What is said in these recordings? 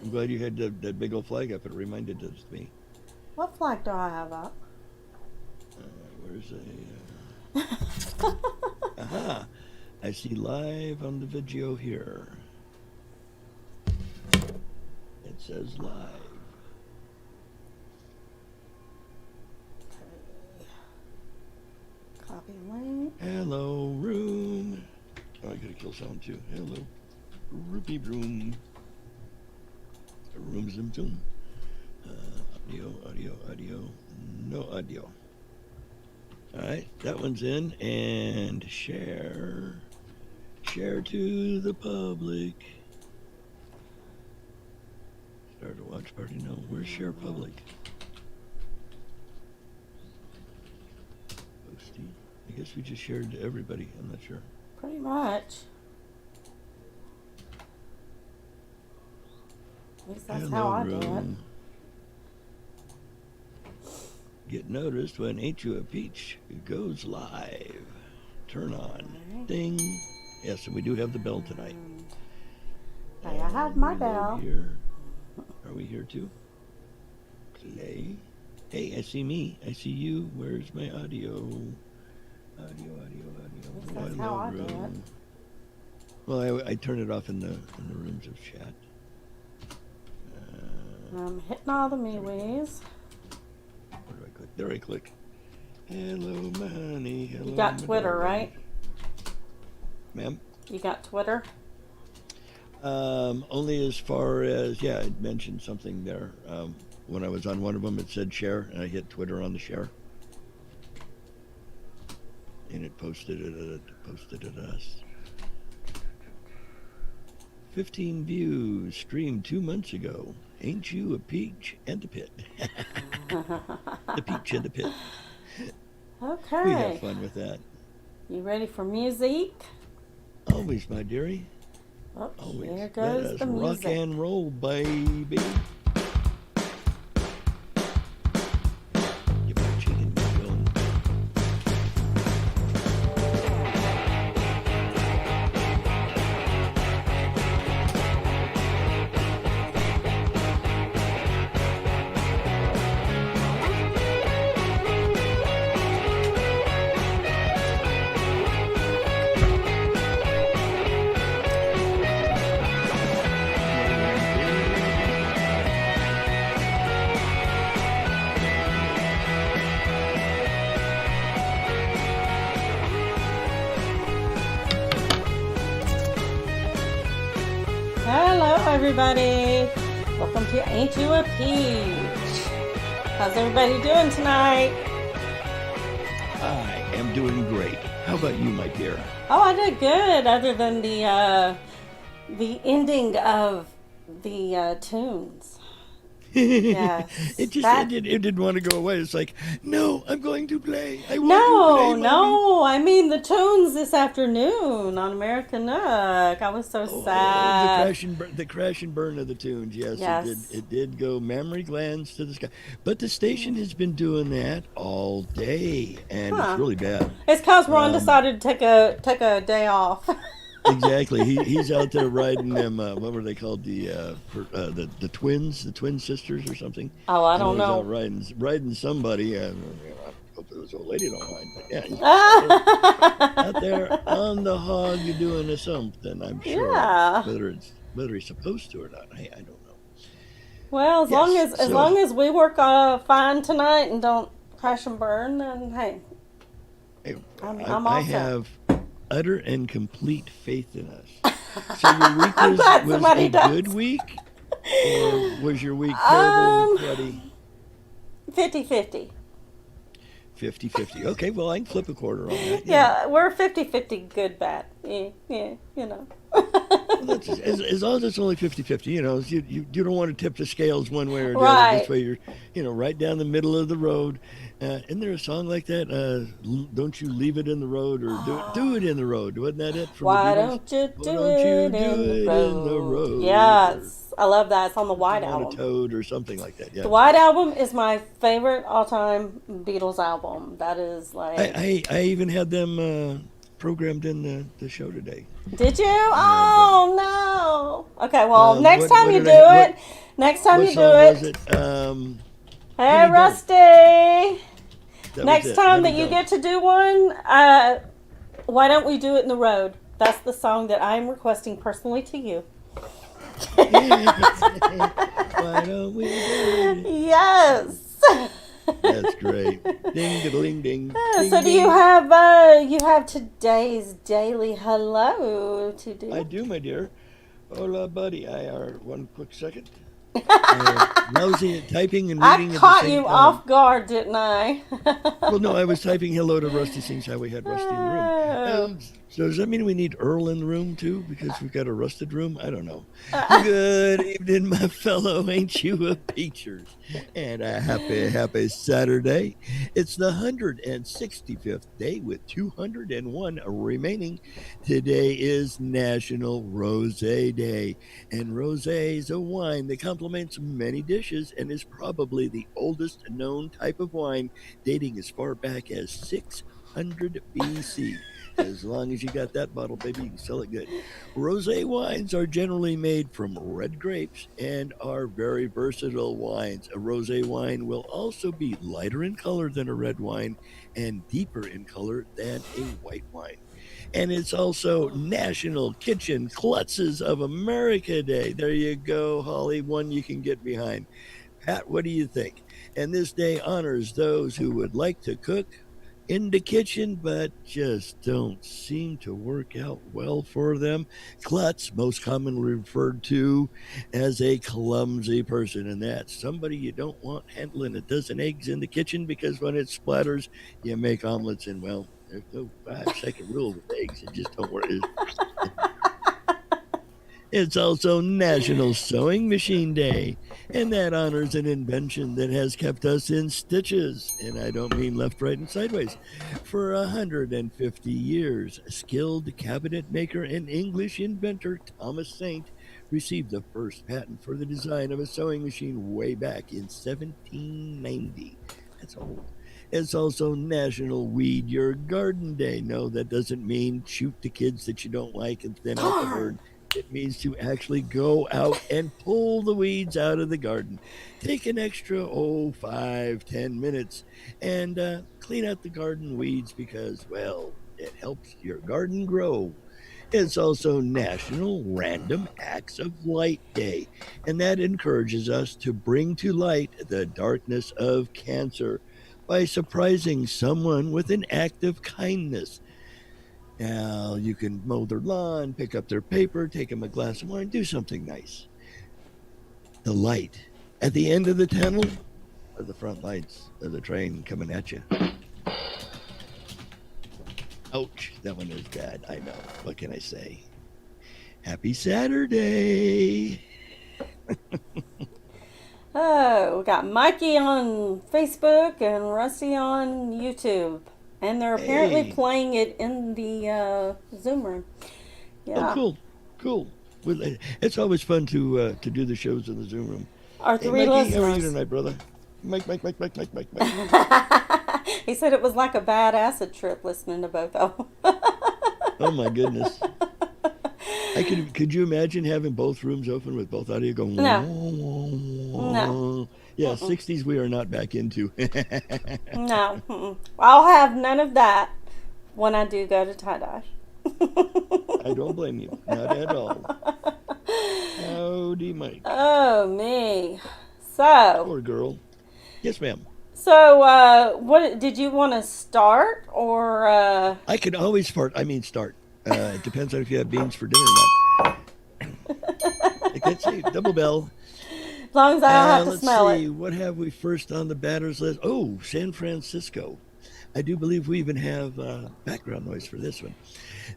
I'm glad you had that big old flag up. It reminded us of me. What flag do I have up? Where's a... aha! I see live on the video here. It says live. Copy link. Hello, room. Oh, I gotta kill sound too. Hello, Ruby room. Room zoom zoom. Audio. No audio. All right, that one's in, and share to the public. Start a watch party. No, where's share public? Posty. I guess we just shared to everybody. I'm not sure. Pretty much. At least that's how I do it. Get noticed when Ain't You a Peach goes live. Turn on. Right. Ding. Yes, and we do have the bell tonight. Hey, I have my bell. Here. Are we here too? Play. Hey, I see me. I see you. Where's my audio? Audio. That's how I do it. Well, I turn it off in the rooms of chat. I'm hitting all the MeWes. Where do I click? There I click. Hello, my honey. Hello, You got my Twitter, darling. right? Ma'am? You got Twitter? Only as far as, yeah, it mentioned something there. When I was on one of them, it said share, and I hit Twitter on the share. And it posted it at us. 15 views, streamed 2 months ago. Ain't you a peach and a pit? The peach and the pit. Okay. We have fun with that. You ready for music? Always, my dearie. Oh, Always. here goes Let us the music. rock and roll, baby. Get my chicken going. Hello, everybody. Welcome to Ain't You a Peach? How's everybody doing tonight? I am doing great. How about you, my dear? Oh, I did good. Other than the ending of the tunes. Yes, it just that- it didn't want to go away. It's like, no, I'm going to play. I want No, to play, Mommy. no. I mean the tunes this afternoon on American Nook. I was so sad. The crash and burn of the tunes. Yes, Yes. It did go memory glands to the sky. But the station has been doing that all day, and Huh. it's really bad. It's because Ron decided to take a day off. Exactly. He's out there riding them. What were they called? The twins, the twin sisters, or something. Oh, I don't He's know. out riding somebody. I hope this old lady don't mind. But yeah, he's out there on the hog doing something. I'm sure. Yeah. Whether he's supposed to or not, hey, I don't know. Well, as Yes, long as we work fine tonight and don't crash and burn, then hey, Hey, I'm I all set. have utter and complete faith in us. So your week I'm glad was somebody a does. good week, or was your week terrible and cruddy? 50-50. 50-50. Okay, well, I can flip a quarter on that. Yeah, we're 50-50 good, bad. Yeah, you know. Well, that's, as long as it's only 50-50, you don't want to tip the scales one way or the other. Right. This way you're, right down the middle of the road. Isn't there a song like that? Don't you leave it in the road, or do it in the road? Wasn't that it? From Why the Beatles? don't you do Why don't you it do in it the road? Yes, I love that. It's on the White On a Album. toad or something like that. Yeah. The White Album is my favorite all-time Beatles album. That is like I even had them programmed in the show today. Did you? And Oh no. Okay, well, next time what you did do I it. Next time what you do song was it. it? Hey, Honey Don't. Rusty. That was Next it. time Honey that you Don't. get to do one, why don't we do it in the road? That's the song that I'm requesting personally to you. Why don't we do it? Yes. That's great. Ding, ding, ding, So ding, do you ding. have today's daily hello to I do? do, my dear. Hola, buddy. I are one quick second. I am lousy at typing and I reading at the caught same you time. off guard, didn't I? Well, no, I was typing hello to Rusty Sings How We Had Rusty in the room. Oh. So does that mean we need Earl in the room too because we've got a rusted room? I don't know. Good evening, my fellow Ain't You a Peachers, and a happy Saturday. It's the 165th day with 201 remaining. Today is National Rosé Day, and rosé is a wine that complements many dishes and is probably the oldest known type of wine, dating as far back as 600 BC. As long as you got that bottle, baby, you can sell it good. Rosé wines are generally made from red grapes and are very versatile wines. A rosé wine will also be lighter in color than a red wine and deeper in color than a white wine. And it's also National Kitchen Klutzes of America Day. There you go, Holly, one you can get behind. Pat, what do you think? And this day honors those who would like to cook in the kitchen, but just don't seem to work out well for them. Klutz, most commonly referred to as a clumsy person, and that's somebody you don't want handling a dozen eggs in the kitchen because when it splatters, you make omelets, and well, there's no 5-second rule with eggs. It just don't work. It's also National Sewing Machine Day, and that honors an invention that has kept us in stitches. And I don't mean left, right, and sideways. For 150 years, skilled cabinet maker and English inventor Thomas Saint received the first patent for the design of a sewing machine way back in 1790. That's old. It's also National Weed Your Garden Day. No, that doesn't mean shoot the kids that you don't like and thin out the herd. Darn. It means to actually go out and pull the weeds out of the garden. Take an extra, 5, 10 minutes and clean out the garden weeds because, well, it helps your garden grow. It's also National Random Acts of Light Day, and that encourages us to bring to light the darkness of cancer by surprising someone with an act of kindness. Now, you can mow their lawn, pick up their paper, take them a glass of wine, do something nice. The light at the end of the tunnel are the front lights of the train coming at you. Ouch, that one is bad. I know. What can I say? Happy Saturday. Oh, we got Mikey on Facebook and Rusty on YouTube. And they're apparently Hey. playing it in the Zoom room. Oh, Yeah. cool. Cool. Well, it's always fun to do the shows in the Zoom room. Our Hey, three Mikey, how are you listeners. tonight, brother? Mike. He said it was like a bad acid trip listening to both of them. Oh my goodness. Could you imagine having both rooms open with both audio going? No. No. Yeah, Mm-mm. 60s we are not back into. No. Mm-mm. I'll have none of that when I do go to tie dye. I don't blame you, not at all. Howdy, Mike. Oh me. So, Poor girl. Yes, ma'am. what did you want to start or I could always start. It depends on if you have beans for dinner or not. Like let's see, double bell. as long as I don't have to Let's smell it? see, what have we first on the batter's list? Oh, San Francisco. I do believe we even have background noise for this one.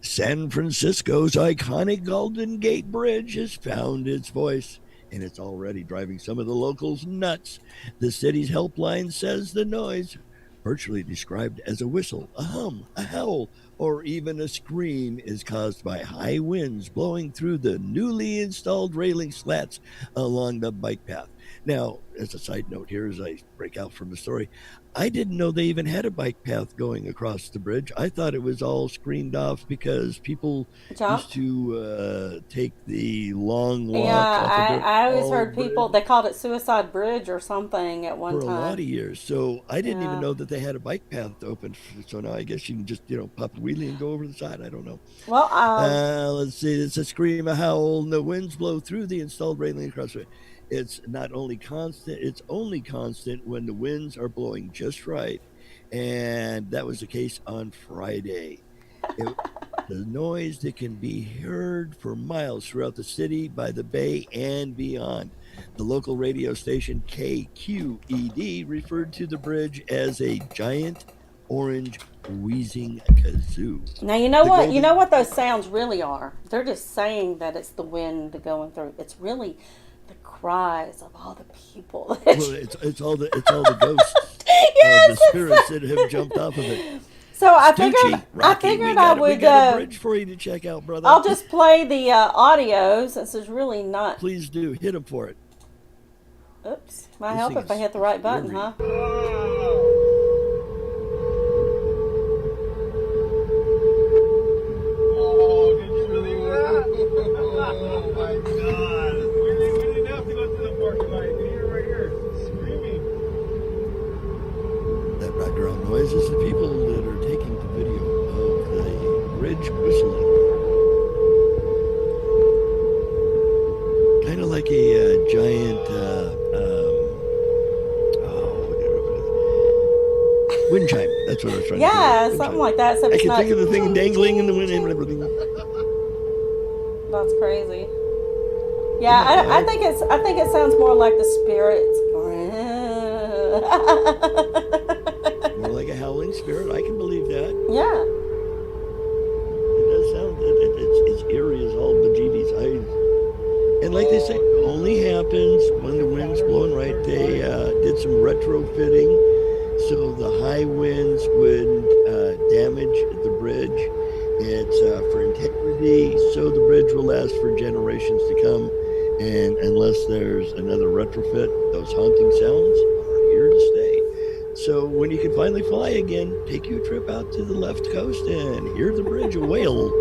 San Francisco's iconic Golden Gate Bridge has found its voice, and it's already driving some of the locals nuts. The city's helpline says the noise, virtually described as a whistle, a hum, a howl, or even a scream, is caused by high winds blowing through the newly installed railing slats along the bike path. Now, as a side note here, as I break out from the story, I didn't know they even had a bike path going across the bridge. I thought it was all screened off because people used Jumped. to take the long Yeah, walk off of the I always All heard people, Bridge they called it Suicide Bridge or something at one for a lot time. of years. So I didn't even Yeah. know that they had a bike path open. So now I guess you can just, pop a wheelie and go over the side. I don't know. Well, Let's see. It's a scream, a howl, and the winds blow through the installed railing across the. It's not only constant, it's only constant when the winds are blowing just right. And that was the case on Friday. It, the noise that can be heard for miles throughout the city, by the bay, and beyond. The local radio station KQED referred to the bridge as a giant orange wheezing kazoo. now you know The what? You know Golden what those sounds really are? They're just saying that it's the wind going through. It's really the cries of all the people. Well, it's all the ghosts of the Yes. spirits that have jumped off of it. So Stucci, I Rocky, we figured I got we would. got a bridge for you to check out, brother. I'll just play the audio since there's really not. Please do hit him for it. Oops, might This help thing if I is hit the right button, eerie. huh? Oh, did you believe that? Oh my God! We didn't have to go to the parking lot. You can hear it right here, screaming. That background noise is the people that are taking the video of the bridge whistling, kind of like a giant wind chime. That's what I was trying to think of. Yeah, Wind something chime. like that. Except I it's can not. think of the thing dangling in the wind and everything. That's crazy. Isn't that Yeah, wild? I think it sounds more like the spirits. More like a howling spirit. I can believe that. Yeah. It does sound. It's eerie as all bejeebies. And like they say, only happens when the wind's blowing right. They did some retrofitting so the high winds wouldn't damage the bridge. It's for integrity, so the bridge will last for generations to come. And unless there's another retrofit, those haunting sounds are here to stay. So when you can finally fly again, take your trip out to the left coast and hear the bridge wail.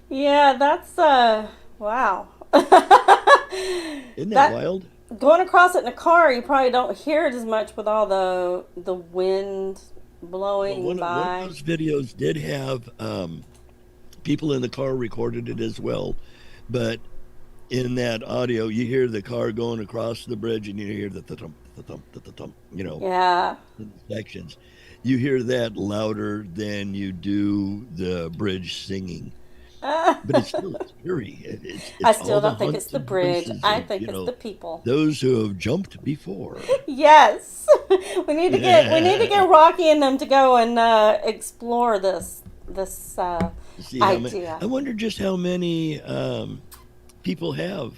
Yeah, that's wow. Isn't that That wild? going across it in a car, you probably don't hear it as much with all the wind Well, blowing one of by. those videos did have people in the car recorded it as well, but in that audio, you hear the car going across the bridge, and you hear the thump, the thump, the thump, Yeah. in the sections. You hear that louder than you do the bridge singing, but it's eerie. I It's still all the don't think it's the haunted bridge. voices I of think it's the people. those who have jumped before. Yes. We need to get Rocky and them to go and explore this See how many? idea. I wonder just how many people have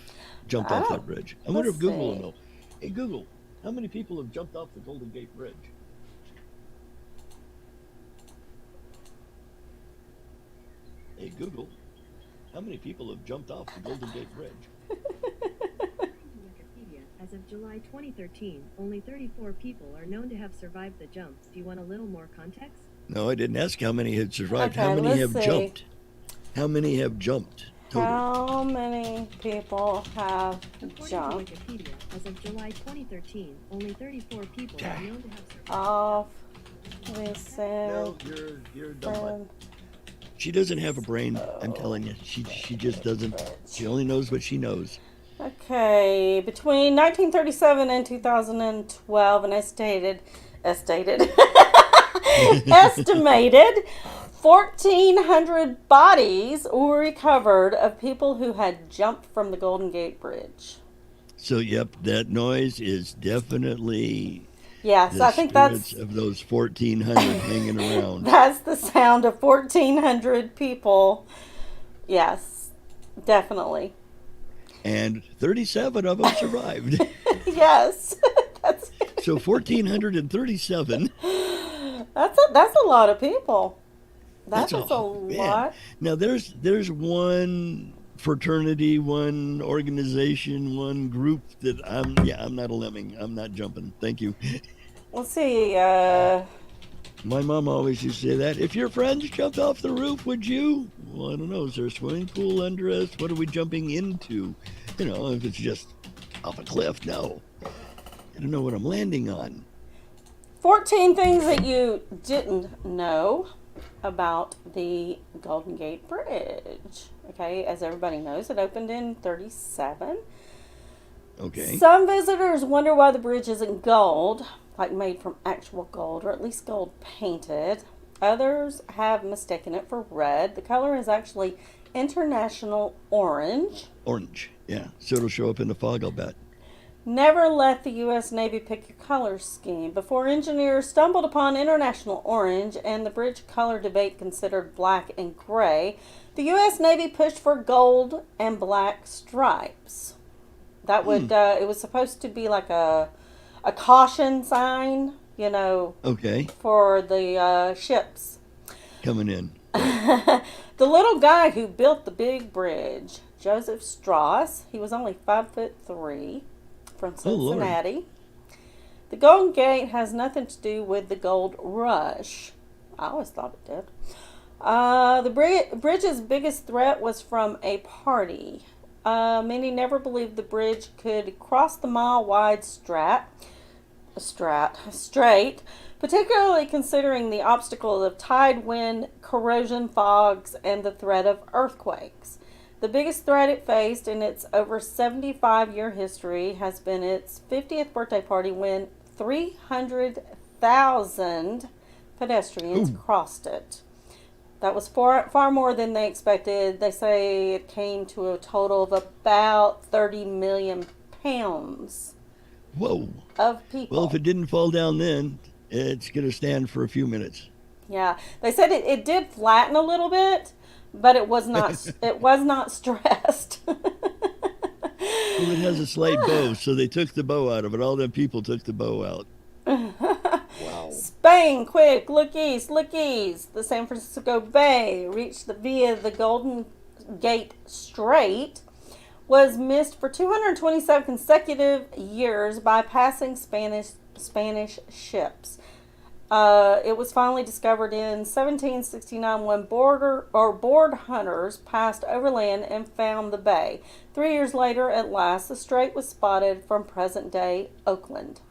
jumped I off don't. that bridge. I wonder Let's if Google will see. know. Hey Google, how many people have jumped off the Golden Gate Bridge? Hey Google, how many people have jumped off the Golden Gate Bridge? Wikipedia, as of July 2013, only 34 people are known to have survived the jump. Do you want a little more context? No, I didn't ask how many had survived. How Okay, many let's have see. jumped? How many have jumped total? How many people have According to jumped Wikipedia, as of July 2013, only 34 people are known to have survived. off the No, sand? you're a dumb. She doesn't have a brain. I'm telling you, she just doesn't. She only knows what she knows. Okay, between 1937 and 2012, an estimated 1,400 bodies were recovered of people who had jumped from the Golden Gate Bridge. So, yep, that noise is definitely Yes, the I think spirits that's of those 1,400 hanging around. that's the sound of 1,400 people. Yes, definitely. And 37 of them survived. Yes, that's So 1,437. that's a lot of people. That That's is a man. lot. Now there's one fraternity, one organization, one group that I'm not a lemming. I'm not jumping. Thank you. Let's see. My mom always used to say that. If your friends jumped off the roof, would you? Well, I don't know. Is there a swimming pool under us? What are we jumping into? If it's just off a cliff, no. I don't know what I'm landing on. 14 things that you didn't know about the Golden Gate Bridge. Okay, as everybody knows, it opened in 37. Okay. Some visitors wonder why the bridge isn't gold, like made from actual gold, or at least gold painted. Others have mistaken it for red. The color is actually international orange. Orange, yeah. So it'll show up in the fog, I'll bet. Never let the U.S. Navy pick your color scheme. Before engineers stumbled upon international orange and the bridge color debate considered black and gray, the U.S. Navy pushed for gold and black stripes. That would, it was supposed to be like a caution sign, Okay. for the ships. Coming in. The little guy who built the big bridge, Joseph Strauss, he was only 5'3", from Cincinnati. The Golden Gate has nothing to do with the gold rush. I always thought it did. The bridge's biggest threat was from a party. Many never believed the bridge could cross the mile-wide strait, particularly considering the obstacles of tide, wind, corrosion, fogs, and the threat of earthquakes. The biggest threat it faced in its over 75-year history has been its 50th birthday party when 300,000 pedestrians crossed it. That was far more than they expected. They say it came to a total of about 30 million pounds. Whoa. Of people. Well, if it didn't fall down then, it's going to stand for a few minutes. Yeah. They said it did flatten a little bit, but it was not stressed. Well, it has a slight bow, so they took the bow out of it. All them people took the bow out. Wow. Spain, quick, look east. The San Francisco Bay reached via the Golden Gate Strait was missed for 227 consecutive years by passing Spanish ships. It was finally discovered in 1769 when board hunters passed overland and found the bay. 3 years later, at last, the strait was spotted from present-day Oakland.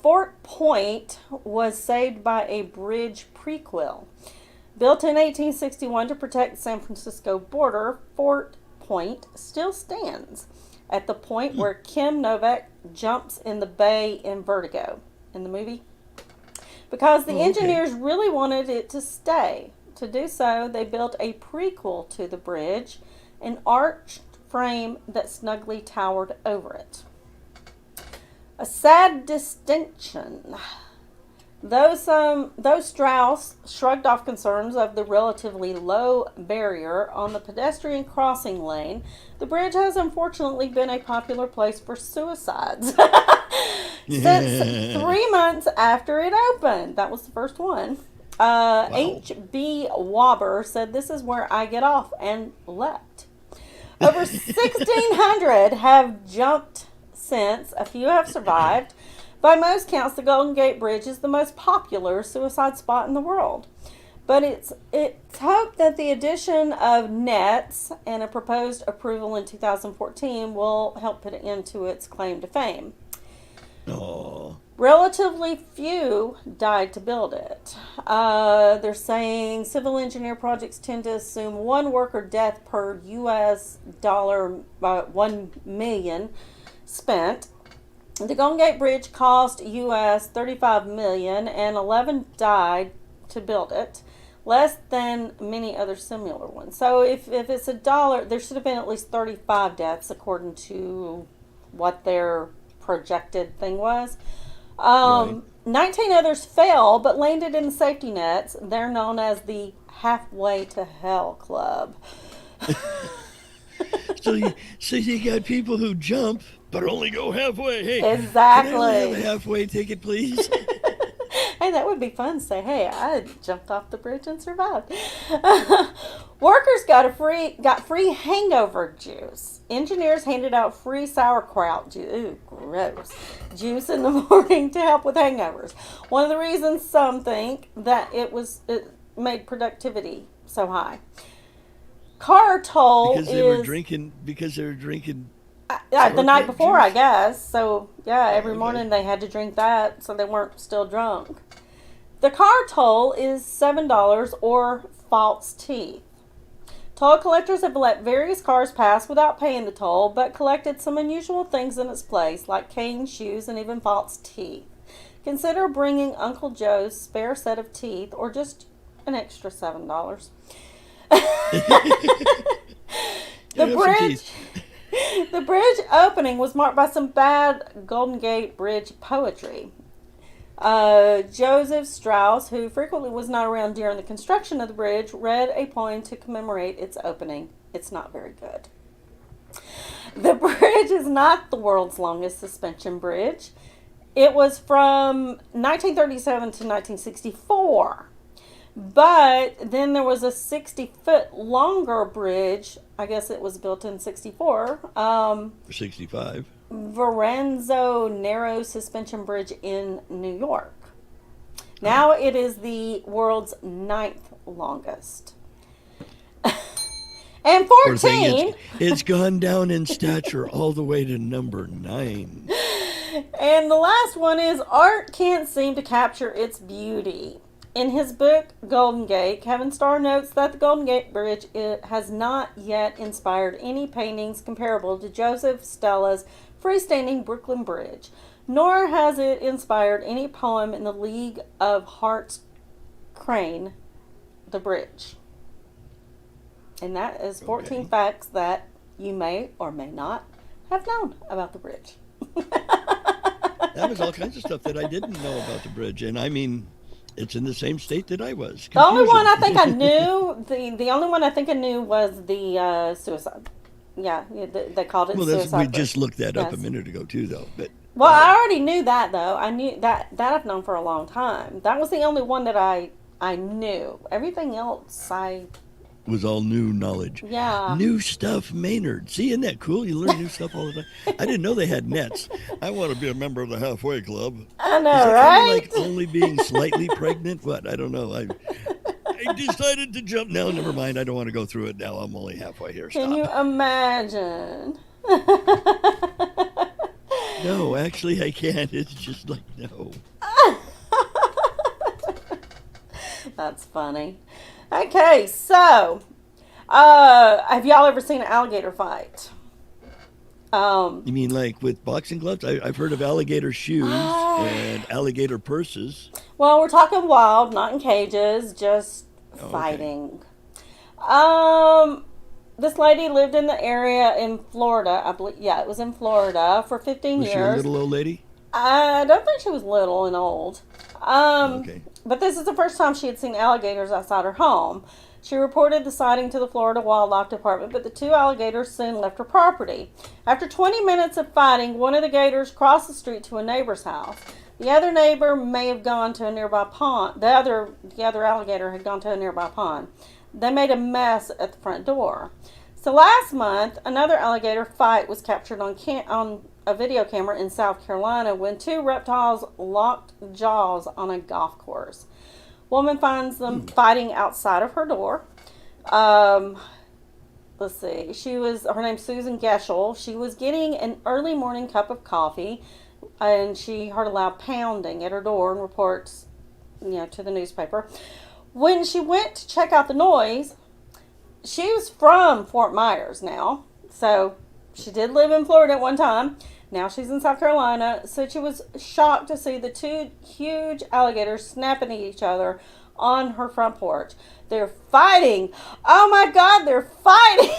Fort Point was saved by a bridge prequel. Built in 1861 to protect the San Francisco border, Fort Point still stands at the point where Kim Novak jumps in the bay in Vertigo in the movie. Because the engineers really wanted it to stay. To do so, they built a prequel to the bridge, an arched frame that snugly towered over it. A sad distinction. Though Strauss shrugged off concerns of the relatively low barrier on the pedestrian crossing lane, the bridge has unfortunately been a popular place for suicides since 3 months after it opened. That was the first one. H.B. Wobber said, "This is where I get off," and leapt. Over 1,600 have jumped since. A few have survived. By most counts, the Golden Gate Bridge is the most popular suicide spot in the world. But it's hoped that the addition of nets and a proposed approval in 2014 will help put an end to its claim to fame. Oh. Relatively few died to build it. They're saying civil engineer projects tend to assume one worker death per U.S. dollar, 1 million spent. The Golden Gate Bridge cost U.S. $35 million and 11 died to build it, less than many other similar ones. So if it's $1, there should have been at least 35 deaths according to what their projected thing was. 19 others fell but landed in the safety nets. They're known as the Halfway to Hell Club. So you got people who jump but only go halfway. Hey, exactly. Can I have a halfway ticket, please? Hey, that would be fun. Say, hey, I jumped off the bridge and survived. Workers got free hangover juice. Engineers handed out free sauerkraut juice. Ooh, gross. Juice in the morning to help with hangovers. One of the reasons some think that it made productivity so high. Car toll Because they were drinking. Because they were drinking. the night before, juice? I guess. So yeah, every Okay. morning they had to drink that, so they weren't still drunk. The car toll is $7 or false teeth. Toll collectors have let various cars pass without paying the toll, but collected some unusual things in its place, like canes, shoes, and even false teeth. Consider bringing Uncle Joe's spare set of teeth, or just an extra $7. The Have some bridge. teeth. The bridge opening was marked by some bad Golden Gate Bridge poetry. Joseph Strauss, who frequently was not around during the construction of the bridge, read a poem to commemorate its opening. It's not very good. The bridge is not the world's longest suspension bridge. It was from 1937 to 1964. But then there was a 60-foot longer bridge. I guess it was built in 64. 65. Verrazano Narrow Suspension Bridge in New York. Now it is the world's 9th longest. And Poor thing, 14. it's gone down in stature all the way to number 9. And the last one is art can't seem to capture its beauty. In his book, Golden Gate, Kevin Starr notes that the Golden Gate Bridge has not yet inspired any paintings comparable to Joseph Stella's freestanding Brooklyn Bridge, nor has it inspired any poem in the League of Hearts Crane, the bridge. And that is 14 Okay. facts that you may or may not have known about the bridge. That was all kinds of stuff that I didn't know about the bridge. And I mean, it's in the same state that I was. The only one I Confusion. think I knew, the only one I think I knew was the suicide. Yeah, they called it Well, suicide. we bridge. just looked that up a Yes. minute ago, too, though. But Well, I already knew that though. I knew that I've known for a long time. That was the only one that I knew. Everything else was all new knowledge. yeah. New stuff, Maynard. See, isn't that cool? You learn new stuff all the time. I didn't know they had nets. I want to be a member of the halfway club. I Is know, that right? kind of like only being slightly pregnant? What? I don't know. I decided to jump. No, never mind. I don't want to go through it now. I'm only halfway here. Can you Stop. imagine? No, actually, I can't. It's just like, no. That's funny. Okay, so have y'all ever seen an alligator fight? You mean like with boxing gloves? I've heard of alligator shoes and alligator purses. Well, we're talking wild, not in cages, just okay. fighting. This lady lived in the area in Florida. I believe, yeah, it was in Florida for 15 Was she a years. little old lady? I don't think she was little and old. Okay. But this is the first time she had seen alligators outside her home. She reported the sighting to the Florida Wildlife Department, but the 2 alligators soon left her property. After 20 minutes of fighting, one of the gators crossed the street to a neighbor's house. The other neighbor may have gone to a nearby pond. The other alligator had gone to a nearby pond. They made a mess at the front door. So last month, another alligator fight was captured on a video camera in South Carolina when 2 reptiles locked jaws on a golf course. Woman finds them fighting outside of her door. Let's see. Her name's Susan Geschel. She was getting an early morning cup of coffee, and she heard a loud pounding at her door and reports, to the newspaper. When she went to check out the noise, she was from Fort Myers now, so she did live in Florida at one time. Now she's in South Carolina, so she was shocked to see the 2 huge alligators snapping at each other on her front porch. They're fighting. Oh my God, they're fighting.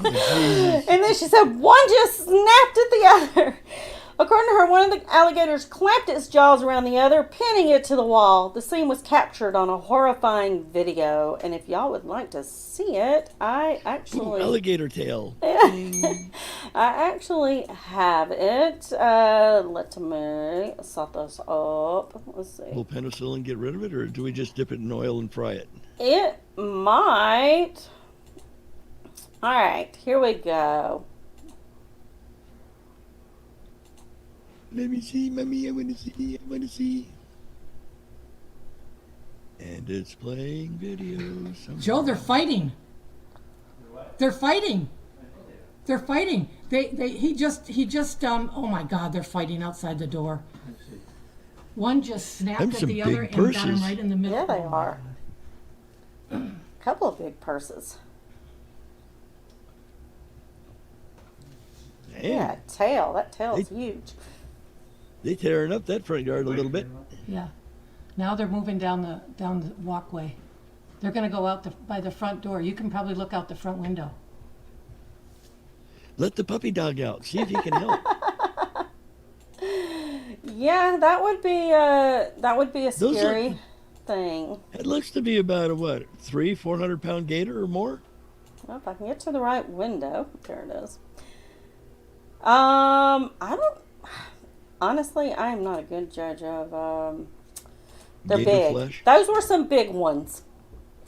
And then she said one just snapped at the other. According to her, one of the alligators clamped its jaws around the other, pinning it to the wall. The scene was captured on a horrifying video, and if y'all would like to see it, I actually... Ooh, alligator tail. I actually have it. Let me set this up. Let's see. Will penicillin get rid of it, or do we just dip it in oil and fry it? It might. All right, here we go. Let me see, mommy. I want to see. I want to see. And it's playing videos. Joe, they're fighting. They're fighting. They're fighting. He just oh my God, they're fighting outside the door. One just snapped Them at some the big other and got him purses. right in the middle. Yeah, they are. A couple of big purses. Damn. Yeah, tail. That tail's huge. They tearing up that front yard a little bit. Yeah. Now they're moving down the walkway. They're going to go out by the front door. You can probably look out the front window. Let the puppy dog out. See if he can help. Yeah, that would be a Those scary thing. It looks to be about a what, 300-400 pound gator or more. Well, if I can get to the right window, there it is. I don't. Honestly, I am not a good judge of. They're Gator big. flesh. Those were some big ones.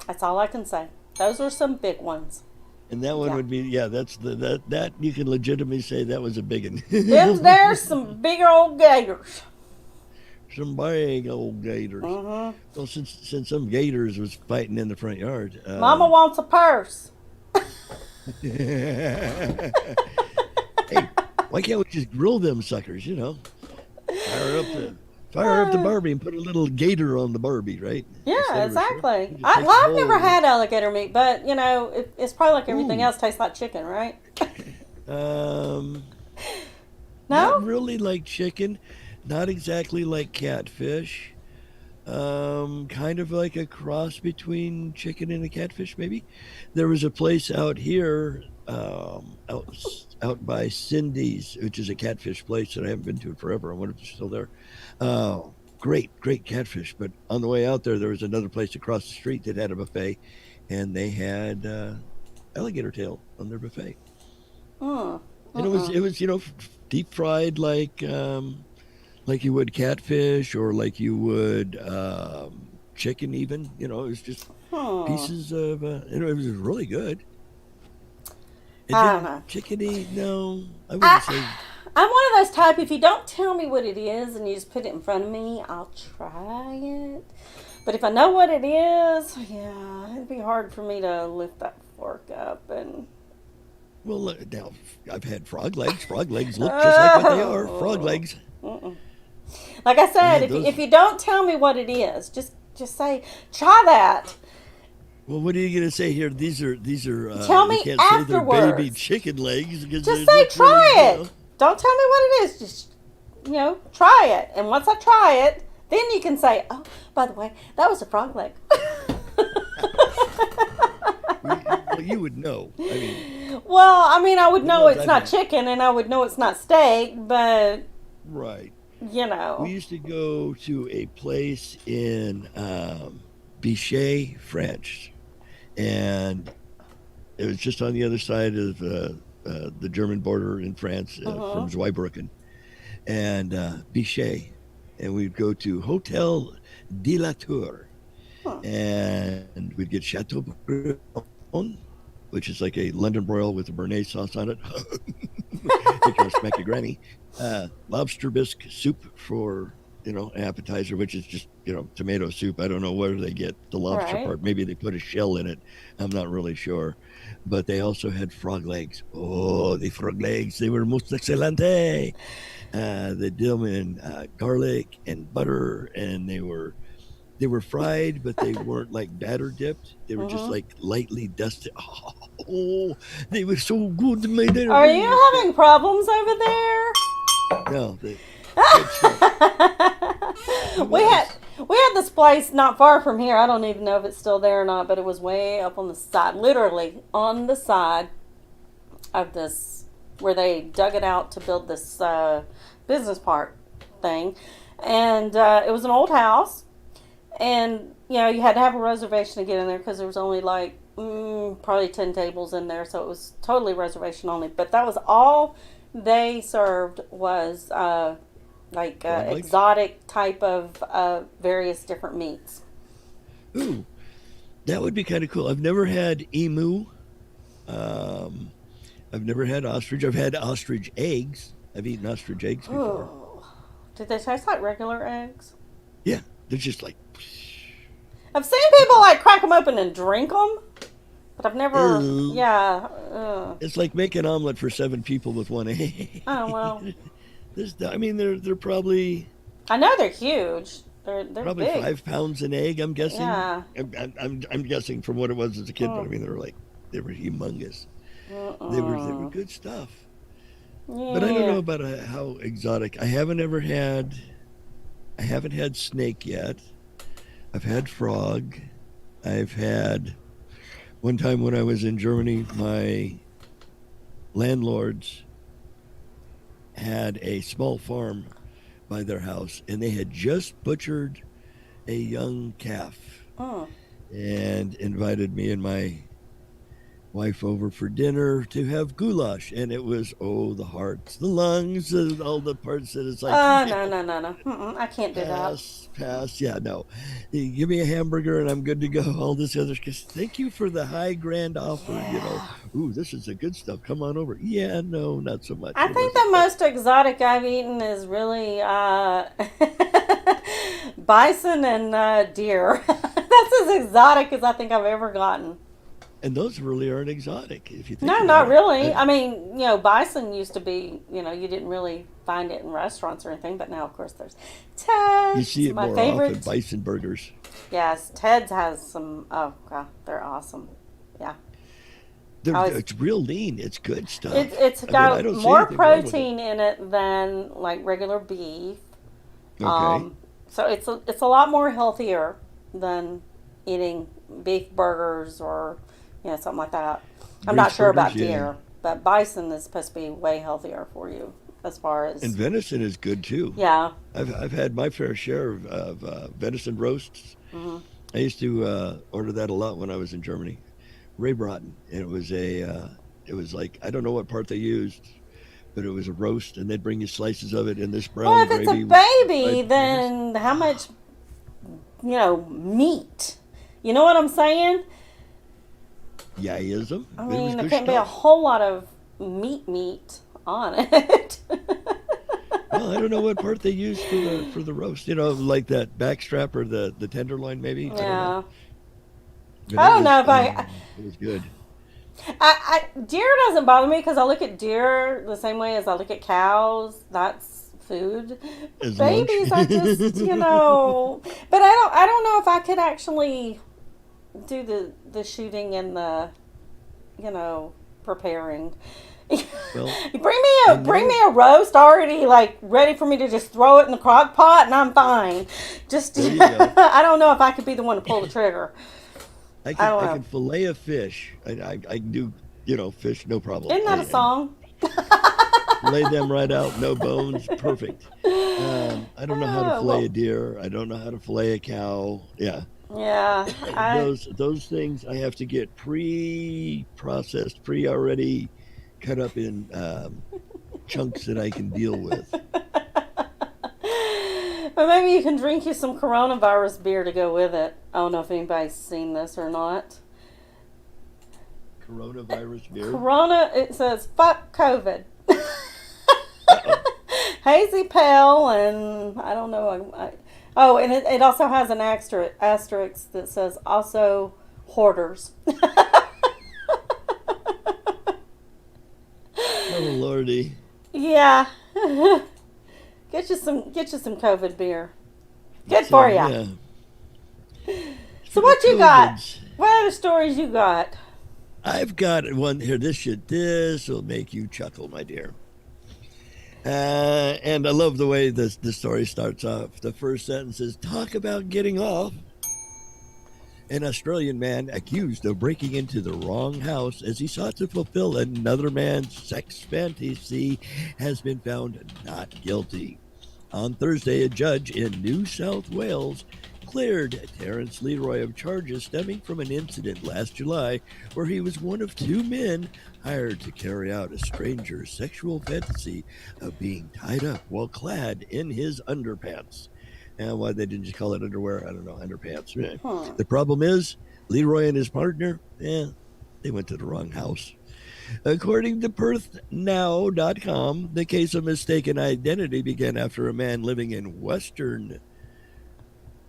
That's all I can say. Those were some big ones. And that one Yeah. would be, that's that you can legitimately say that was a big one. There's some bigger old gators. Some big old gators. Mm-hmm. Well, since some gators was fighting in the front yard. Mama wants a purse. Hey, why can't we just grill them suckers? Fire up the Barbie and put a little gator on the Barbie, right? Yeah, Instead of a shrimp. exactly. You just Well, take the I've never whole- had alligator meat, but it's probably like everything Ooh. else tastes like chicken, right? No? No? Not really like chicken. Not exactly like catfish. Kind of like a cross between chicken and a catfish, maybe. There was a place out here, out by Cindy's, which is a catfish place that I haven't been to in forever. I wonder if it's still there. Great catfish. But on the way out there was another place across the street that had a buffet, and they had alligator tail on their buffet. Mm. And it was deep fried like you would catfish or like you would chicken even. It was just pieces of it was really good. I don't know. Chickeny, no, I wouldn't say. I'm one of those type, if you don't tell me what it is and you just put it in front of me, I'll try it. But if I know what it is, yeah, it'd be hard for me to lift that fork up and... Well, now I've had frog legs. Frog legs look just like what they are. Frog legs. Like I said, Yeah, those- if you don't tell me what it is, just say, try that. Well, what are you gonna say here? These are. Tell you me can't say they're baby afterwards. chicken legs because Just they say, look try really, it. Don't tell me what it is. Just, try it. And once I try it, then you can say, oh, by the way, that was a frog leg. Well, you would know. I mean, Well, I would know ones it's I've not had. chicken and I would know it's not steak, but, right. you know. We used to go to a place in Bichet, France, and it was just on the other side of the German border in France from Zweibrücken, and Bichet, and we'd go to Hotel de la Tour, and we'd get Chateau Brion, which is like a London broil with a béarnaise sauce on it. You can smack your granny. Lobster bisque soup for appetizer, which is just tomato soup. I don't know where they get the lobster Right. part. Maybe they put a shell in it. I'm not really sure. But they also had frog legs. Oh, the frog legs, they were most excelente. They did them in garlic and butter, and they were fried, but they weren't like batter dipped. They were just like lightly dusted. Oh, they were so good to me. Are you having problems over there? No, we had this place not far from here. I don't even know if it's still there or not, but it was way up on the side, literally on the side of this, where they dug it out to build this business park thing, and it was an old house, and you had to have a reservation to get in there because there was only like probably 10 tables in there, so it was totally reservation only. But that was all they served was Frog legs? exotic type of various different meats. Ooh, that would be kind of cool. I've never had emu. Um, I've never had ostrich. I've had ostrich eggs. I've eaten ostrich eggs before. Ooh. Did they taste like regular eggs? Yeah, they're just like, I've seen people like crack them open and drink them, but I've never. ew. Yeah. It's like making an omelet for 7 people with one egg. Oh well. I mean, they're probably I know they're huge. They're probably big. 5 pounds an egg. I'm guessing. Yeah. I'm guessing from what it was as a kid, but I mean, they were humongous. They were good stuff. But I don't know about how exotic. I haven't had snake yet. I've had frog. I've had one time when I was in Germany, my landlords had a small farm by their house, and they had just butchered a young calf Mm. and invited me and my wife over for dinner to have goulash, and it was the hearts, the lungs, and all the parts that it's like No. I can't do that. pass. Yeah, no. You give me a hamburger and I'm good to go. All this other stuff. Thank you for the high grand offer. Ooh, this is the good stuff. Come on over. Yeah, no, not so much. I It think wasn't the most exotic I've eaten is really bison and deer. That's as exotic as I think I've ever gotten. and those really aren't exotic if you think No, about not it. really. I mean, bison used to be, you didn't really find it in restaurants or anything, but now, of course, there's You Ted's. see it My more favorite. often, bison burgers. Yes, Ted's has some. Oh god, they're awesome. Yeah, I was, It's real lean. It's good stuff. it's I mean, I got don't see more anything wrong with it. protein in it than like regular beef. Okay. So it's a lot more healthier than eating beef burgers or something like that. I'm not Grease sure about burgers, yeah. deer, but bison is supposed to be way healthier for you as far And as venison is good too. yeah. I've had my fair share of venison roasts. Hmm. I used to order that a lot when I was in Germany. Ray Broughton, and it was like I don't know what part they used, but it was a roast, and they'd bring you slices of it in this Well, brown if it's a gravy. baby, With then how much meat? You know what I'm saying? Yaism. I It was mean, there good can't be a stuff. whole lot of meat on it. Well, I don't know what part they used for the roast. Like that backstrap or the tenderloin, maybe. I don't know. Yeah. But I don't know if it was good. deer doesn't bother me because I look at deer the same way as I look at cows. That's food. As lunch. Babies, I just but I don't know if I could actually do the shooting and the preparing. Well, Bring me a roast already like ready for me to just throw it in the crock pot and I'm fine. Just There you go. I don't know if I could be the one to pull the trigger. I I can don't I know. can fillet a fish. I can do fish no problem. Isn't that a song? Lay them right out, no bones, perfect. I don't know how to Oh, fillet well. a deer. I don't know how to fillet a cow. Yeah, Yeah. those things I have to get pre-processed, already cut up in chunks that I can deal with. But maybe you can drink you some coronavirus beer to go with it. I don't know if anybody's seen this or not. Coronavirus beer. Corona, it says, fuck COVID. Hazy Pale, and I don't know. Oh, and it also has an asterisk that says also hoarders. Oh lordy. Yeah. Get you some COVID beer. Good for ya. Yeah. So what you got? COVIDs. What other stories you got? I've got one here. This will make you chuckle, my dear. And I love the way the story starts off. The first sentence is, talk about getting off. An Australian man accused of breaking into the wrong house as he sought to fulfill another man's sex fantasy has been found not guilty. On Thursday, a judge in New South Wales cleared Terrence Leroy of charges stemming from an incident last July where he was one of two men hired to carry out a stranger's sexual fantasy of being tied up while clad in his underpants. And why they didn't just call it underwear, I don't know, underpants. The problem is, Leroy and his partner, they went to the wrong house. According to PerthNow.com, the case of mistaken identity began after a man living in Western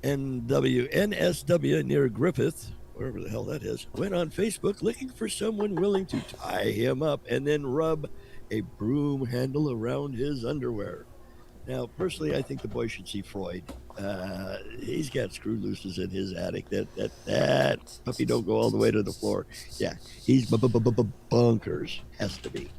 NSW near Griffith, wherever the hell that is, went on Facebook looking for someone willing to tie him up and then rub a broom handle around his underwear. Now, personally, I think the boy should see Freud. He's got screw looses in his attic. That puppy don't go all the way to the floor. Yeah, he's bonkers. Has to be.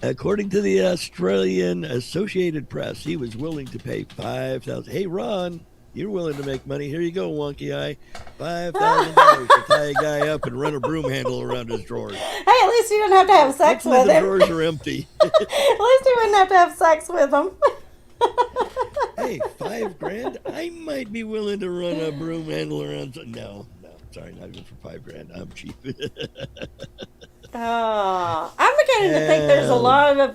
According to the Australian Associated Press, he was willing to pay $5,000. Hey, Ron, you're willing to make money. Here you go, wonky eye. $5,000 to tie a guy up and run a broom handle around his drawers. Hey, at least you didn't have to have sex with The him. drawers are empty. At least you wouldn't have to have sex with him. Hey, $5,000? I might be willing to run a broom handle around. No, sorry, not even for $5,000. I'm cheap. I'm beginning to think there's a lot of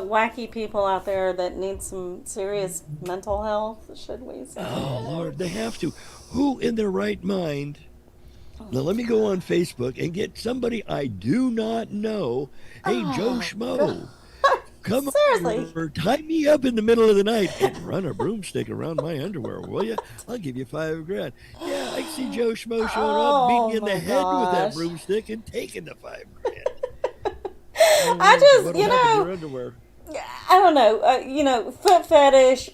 wacky people out there that need some serious mental health, should we say? Oh, Lord, they have to. Who in their right mind? Now, let me go on Facebook and get somebody I do not know. Hey, Joe Schmo, come Seriously? over, tie me up in the middle of the night and run a broomstick around my underwear, will you? I'll give you $5,000. Yeah, I see Joe Schmo showing up, beating you in the head with that broomstick and taking the $5,000. I just, What'll you happen to know, your underwear? I don't know. Foot fetish.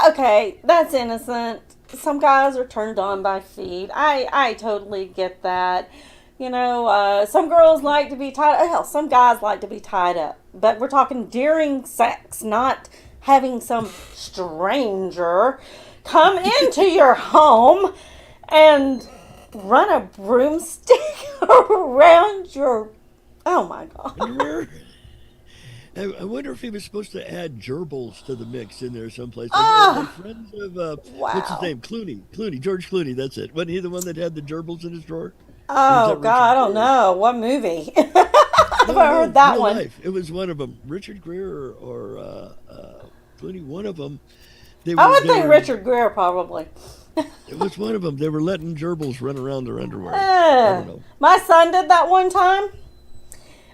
Okay, that's innocent. Some guys are turned on by feet. I totally get that. Some girls like to be tied. Hell, some guys like to be tied up. But we're talking during sex, not having some stranger come into your home and run a broomstick around your. Oh my God. Underwear? I wonder if he was supposed to add gerbils to the mix in there someplace. Like friends of, what's his name? Clooney, George Clooney, that's it. Wasn't he the one that had the gerbils in his drawer? Oh God, I don't know. What movie? I've heard that real one. Life. It was one of them. Richard Gere or Clooney, one of them. I would think Richard Gere probably. It was one of them. They were letting gerbils run around their underwear. I don't know. My son did that one time.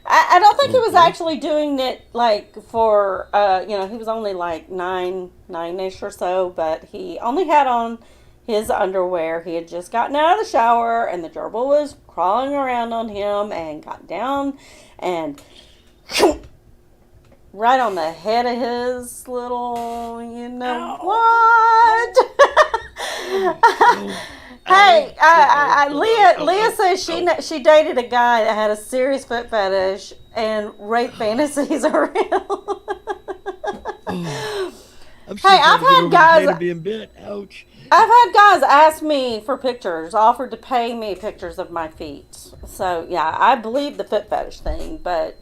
I don't think he was actually doing it like for, he was only like nine-ish or so, but he only had on his underwear. He had just gotten out of the shower and the gerbil was crawling around on him and got down and right on the head of his little, what? Hey, Leah says she dated a guy that had a serious foot fetish and rape fantasies around. I've had guys being bit. Ouch. I've had guys ask me for pictures, offered to pay me pictures of my feet. So yeah, I believe the foot fetish thing, but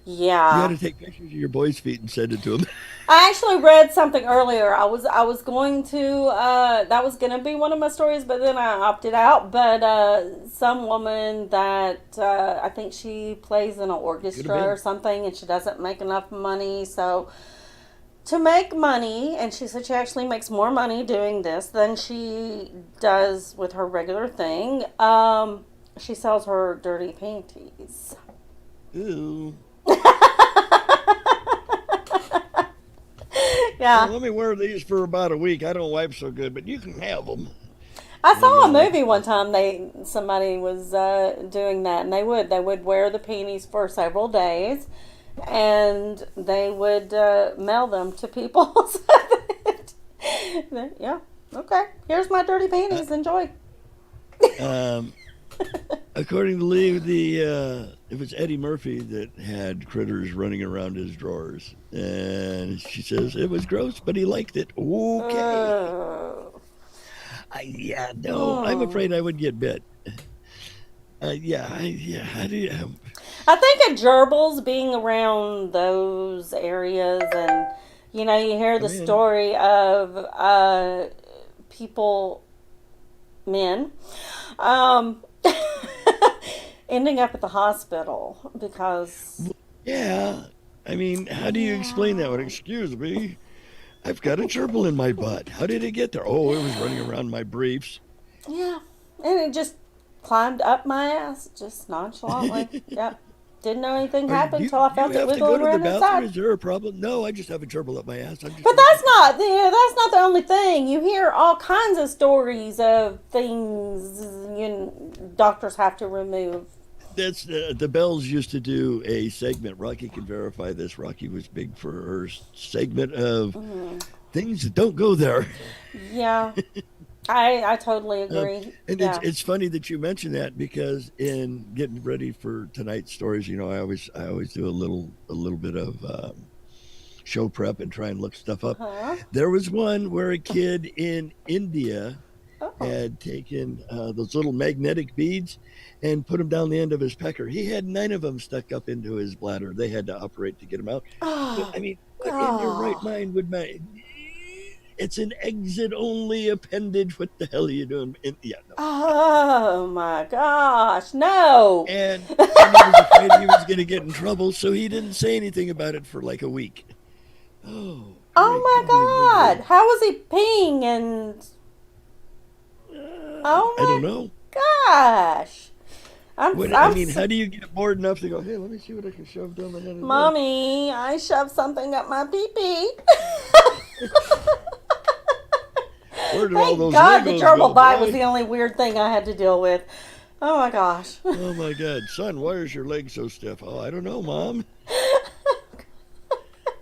yeah. You got to take pictures of your boy's feet and send it to him. I actually read something earlier. I was going to that was going to be one of my stories, but then I opted out. But some woman that I think she plays in an orchestra or something, and she doesn't make enough money. So to make money, and she said she actually makes more money doing this than she does with her regular thing. She sells her dirty panties. Ew. Yeah. Well, let me wear these for about a week. I don't wipe so good, but you can have them. I saw a movie one time. Somebody was doing that, and they would wear the panties for several days, and they would mail them to people. Yeah, okay. Here's my dirty panties. Enjoy. According to Lee, it was Eddie Murphy that had critters running around his drawers, and she says it was gross, but he liked it. Okay. I'm afraid I would get bit. How do you? I think a gerbils being around those areas and You know, you hear the I'm in. story of people, men, um, ending up at the hospital because, Yeah. I mean, how do you explain that one? yeah, Excuse me. I've got a gerbil in my butt. How did it get there? Oh, it was running around my briefs. yeah, and it just climbed up my ass just nonchalantly. Yep, didn't know anything Are happened you until I do you felt it have to go wiggling to the around bathroom? inside. Is there a problem? No, I just have a gerbil up my ass. I'm just But real quick. that's not the only thing. You hear all kinds of stories of things doctors have to remove. That's the Bells used to do a segment. Rocky can verify this. Rocky was big for her segment of things that don't go there. Yeah, I totally Um, agree. and Yeah. it's funny that you mentioned that because in getting ready for tonight's stories, I always do a little bit of show prep and try and look stuff up. Huh? There was one where a kid in India Oh. had taken those little magnetic beads and put them down the end of his pecker. He had 9 of them stuck up into his bladder. They had to operate to get him out. But Oh. I mean, what in your right Oh. mind would my? It's an exit only appendage. What the hell are you doing? Yeah, no. Oh my gosh. No. And he was afraid he was going to get in trouble, so he didn't say anything about it for like a week. Oh, great googly Oh my moogly. God. How was he peeing and oh I don't my know. gosh. I I'm mean, how do you get bored enough to go? Hey, let me see what I can shove down the head of this. Mommy, I shoved something up my pee pee. Where did all Thank those God the Legos go, gerbil bite was boy? the only weird thing I had to deal with. Oh my gosh. Oh my God, son, why is your leg so stiff? Oh, I don't know, mom.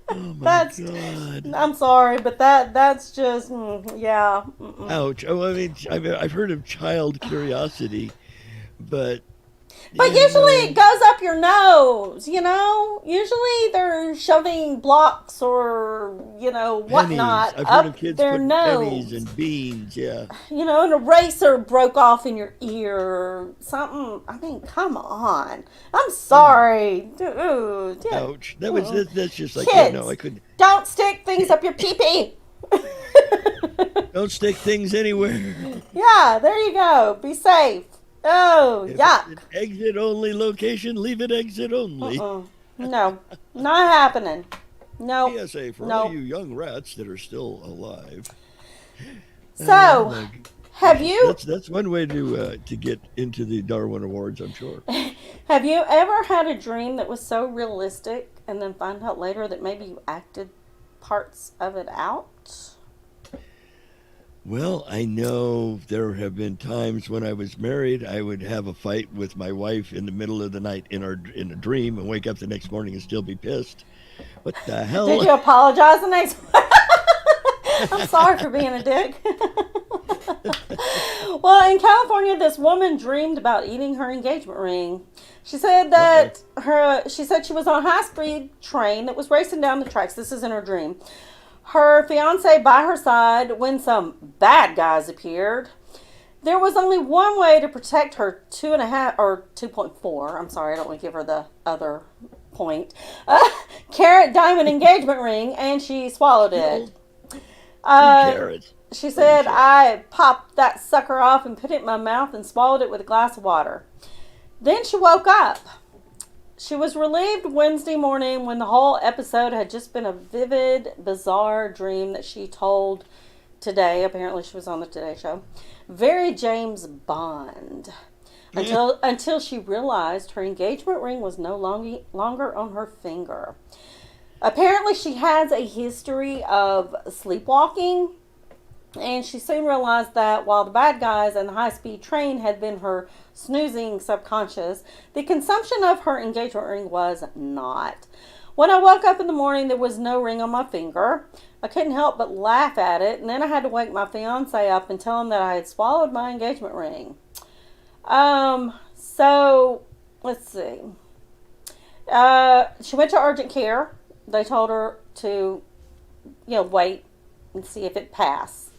Oh my That's God. I'm sorry, but that's just yeah. Mm-mm. Ouch. Oh, I mean, I've heard of child curiosity, but But yeah, usually it no. goes up your nose, you know? Usually they're shoving blocks or, Pennies. whatnot I've heard of up kids their putting pennies nose. and beans. Yeah. An eraser broke off in your ear or something. I mean, come on. I'm Oh, sorry. Dude. Yeah. ouch. That was Mm-mm. that's just like yeah. No, I Kids, couldn't. don't stick things up your pee pee. Don't stick things anywhere. Yeah, there you go. Be safe. Oh, If it's yuck. an exit only location, leave it exit only. Uh-uh. No, not happening. Nope. PSA for all you Nope. young rats that are still alive. Oh So, my have gracious, you that's one way to get into the Darwin Awards, I'm sure. have you ever had a dream that was so realistic and then find out later that maybe you acted parts of it out? Well, I know there have been times when I was married, I would have a fight with my wife in the middle of the night in a dream and wake up the next morning and still be pissed. What the Did hell? you apologize the next? I'm sorry for being a dick. Well, in California, this woman dreamed about eating her engagement ring. She said Uh-oh. that she said she was on a high-speed train that was racing down the tracks. This is in her dream. Her fiance by her side when some bad guys appeared. There was only one way to protect her 2.4. I'm sorry, I don't want to give her the other point. Carat diamond engagement ring, and she swallowed it. Killed 2 Uh, carrots. she Holy said, shit. I popped that sucker off and put it in my mouth and swallowed it with a glass of water. Then she woke up. She was relieved Wednesday morning when the whole episode had just been a vivid, bizarre dream that she told today. Apparently, she was on the Today Show. Very James Bond. Yeah. Until she realized her engagement ring was no longer on her finger. Apparently, she has a history of sleepwalking, and she soon realized that while the bad guys and the high speed train had been her snoozing subconscious, the consumption of her engagement ring was not. When I woke up in the morning, there was no ring on my finger. I couldn't help but laugh at it, and then I had to wake my fiance up and tell him that I had swallowed my engagement ring. So, let's see. She went to urgent care. They told her to, wait and see if it passed.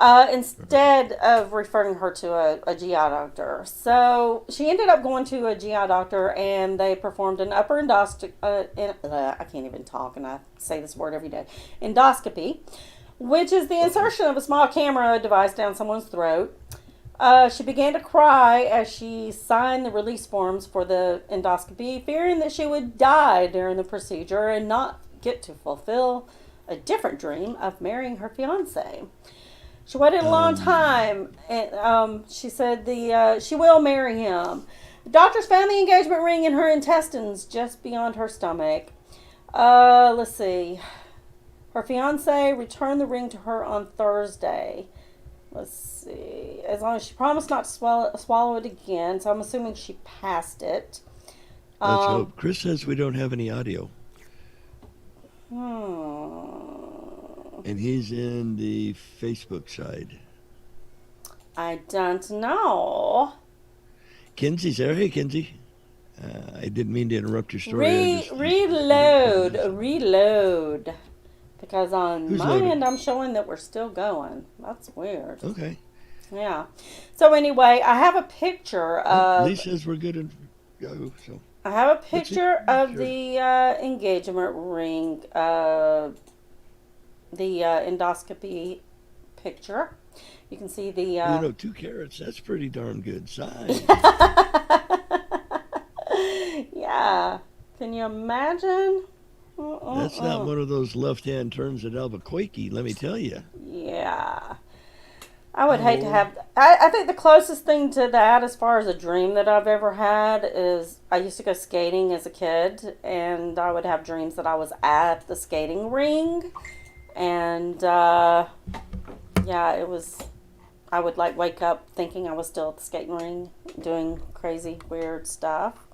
instead of referring her to a GI doctor. So she ended up going to a GI doctor, and they performed an upper endoscopy. I can't even talk, and I say this word every day. Endoscopy, which is the insertion of a small camera device down someone's throat. She began to cry as she signed the release forms for the endoscopy, fearing that she would die during the procedure and not get to fulfill a different dream of marrying her fiance. She waited a long time, and she said she will marry him. The doctors found the engagement ring in her intestines just beyond her stomach. Let's see. Her fiance returned the ring to her on Thursday. Let's see. As long as she promised not to swallow it again, so I'm assuming she passed it. Let's hope. Chris says we don't have any audio. And he's in the Facebook side. I don't know. Kinsey's there. Hey, Kinsey. I didn't mean to interrupt your story. Reload. Because on Who's my loaded? end, I'm showing that we're still going. That's weird. Okay. Yeah. So anyway, I have a picture of. Lee says we're good and go. So I have a picture of Sure. the engagement ring, the endoscopy picture. You can see the. 2 carats. That's pretty darn good size. Yeah. Can you imagine? That's not one of those left-hand turns at Albuquerque, let me tell you. Yeah. I would hate to have. I think the closest thing to that, as far as a dream that I've ever had, is I used to go skating as a kid, and I would have dreams that I was at the skating ring. And, yeah, it was. I would wake up thinking I was still at the skating ring doing crazy, weird stuff.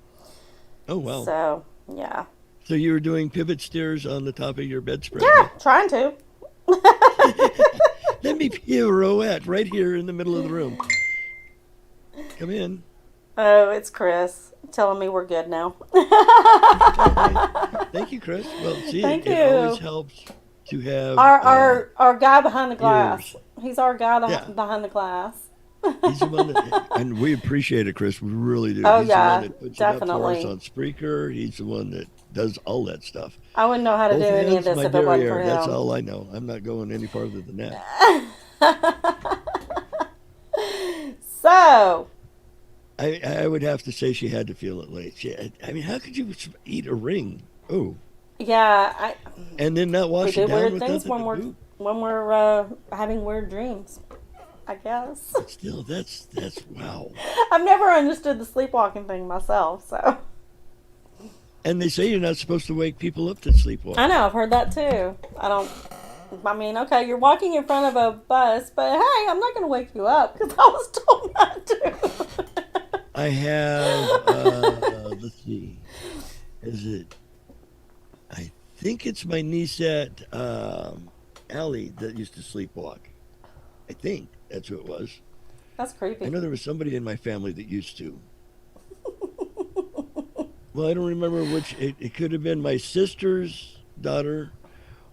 Oh, wow. So, yeah. So you were doing pivot stairs on the top of your bedspread? Yeah, trying to. Let me be a roette right here in the middle of the room. Come in. Oh, it's Chris telling me we're good now. Okay. Thank you, Chris. Well, see, Thank it you. always helps to have Our guy behind the glass. ears. He's our guy Yeah. behind the glass. He's the one that, and we appreciate it, Chris. We really do. Oh, He's yeah, the one that puts it up for definitely. us on Spreaker. He's the one that does all that stuff. I wouldn't know how to Both do any of hands, this my if it wasn't for derriere. him. That's all I know. I'm not going any farther than that. So, I would have to say she had to feel it late. I mean, how could you eat a ring? Oh, yeah, and then not we wash do it down weird with things nothing when to do? we're having weird dreams, I guess. Still, that's wow. I've never understood the sleepwalking thing myself, so. And they say you're not supposed to wake people up to sleepwalk. I know, I've heard that too. I mean, okay, you're walking in front of a bus, but hey, I'm not going to wake you up because I was told not to. I have, let's see, is it, I think it's my niece at Allie that used to sleepwalk. I think that's who it was. That's creepy. I know there was somebody in my family that used to. Well, I don't remember which, it could have been my sister's daughter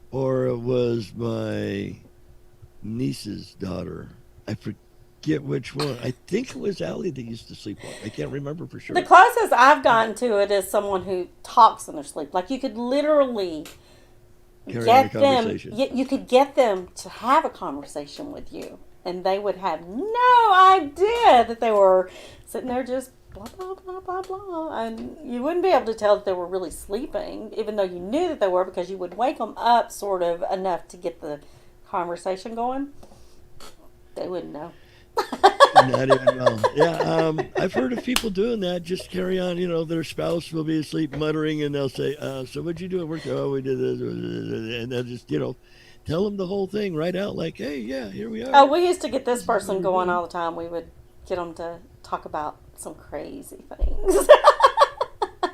or it was my niece's daughter. I forget which one. I think it was Allie that used to sleepwalk. I can't remember for sure. The closest I've gotten to it is someone who talks in their sleep. Like you could literally Carry on a get them. conversation. You could get them to have a conversation with you, and they would have no idea that they were sitting there just blah blah blah blah blah, and you wouldn't be able to tell that they were really sleeping, even though you knew that they were because you would wake them up sort of enough to get the conversation going. They wouldn't know. Not even well. Yeah, I've heard of people doing that. Just carry on. Their spouse will be asleep, muttering, and they'll say, "So what'd you do at work?" "Oh, we did this," and they'll just tell them the whole thing right out. Like, "Hey, yeah, here we are." Oh, we used to get this person going all the time. We would get them to talk about some crazy things.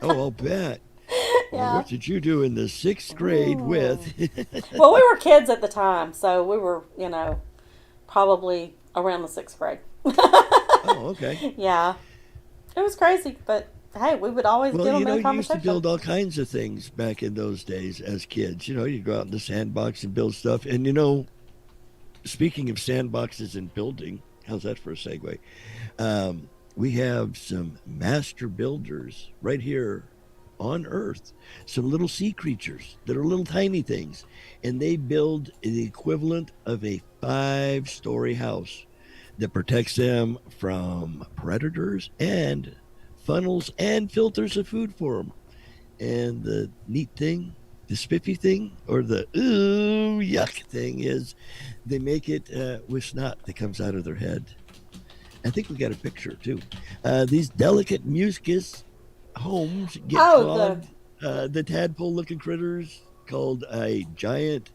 Oh, I'll bet. Yeah. What did you do in the 6th grade with? Well, we were kids at the time, so we were, probably around the 6th grade. Oh, okay. Yeah. It was crazy, but hey, we would always get Well, them in a you used to conversation. build all kinds of things back in those days as kids. You'd go out in the sandbox and build stuff. And, speaking of sandboxes and building, how's that for a segue? We have some master builders right here on Earth, some little sea creatures that are little tiny things, and they build the equivalent of a 5-story house that protects them from predators and funnels and filters of food for them. And the neat thing, the spiffy thing, or the ooh yuck thing is they make it with snot that comes out of their head. I think we got a picture too. These delicate mucus homes get Oh, the clogged. The tadpole looking critters called a giant